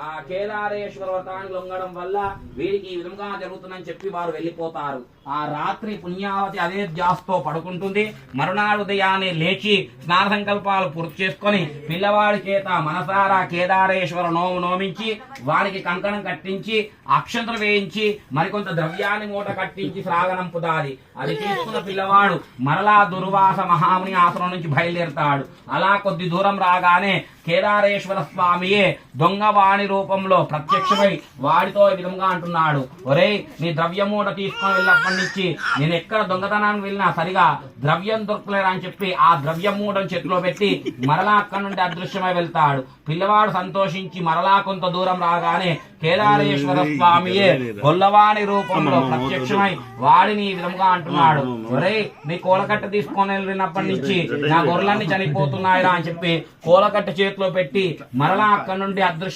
ఆ కేదారేశ్వర వ్రతాన్ని లొంగడం వల్ల వీరికి ఈ విధంగా జరుగుతుందని చెప్పి వారు వెళ్ళిపోతారు. ఆ రాత్రి పుణ్యావతి అదే ధ్యాసతో పడుకుంటుంది. మరునాడు ఉదయాన్నే లేచి స్నాన సంకల్పాలు పూర్తి చేసుకొని పిల్లవాడి చేత మనసారా కేదారేశ్వర నోము నోమించి వారికి కంకణం కట్టించి అక్షంతలు వేయించి మరికొంత ద్రవ్యాన్ని మూట కట్టించి శ్రాగనంపుతాది. అది తీసుకున్న పిల్లవాడు మరలా దుర్వాస మహాముని ఆశ్రమం నుంచి బయలుదేరుతాడు. అలా కొద్ది దూరం రాగానే కేదారేశ్వర స్వామియే దొంగవాణి రూపంలో ప్రత్యక్షమై వాడితో ఈ విధంగా అంటున్నాడు, ఒరేయ్ నీ ద్రవ్యమూట తీసుకొని వెళ్ళినప్పటి నుంచి నేను ఎక్కడ దొంగతనానికి వెళ్ళినా సరిగా ద్రవ్యం దొరకలేరా అని చెప్పి ఆ ద్రవ్యమూటను చేతిలో పెట్టి మరలా అక్కడి నుండి అదృశ్యమై వెళ్తాడు. పిల్లవాడు సంతోషించి మరలా కొంత దూరం రాగానే కేదారేశ్వర స్వామియే గొల్లవాణి రూపంలో ప్రత్యక్షమై వాడిని ఈ విధంగా అంటున్నాడు, ఒరేయ్ నీ కోలకట్ట తీసుకొని వెళ్ళినప్పటి నుంచి నా గొర్రెలన్నీ చనిపోతున్నాయిరా అని చెప్పి కోలకట్ట చేతిలో పెట్టి మరలా అక్కడి నుండి అదృశ్య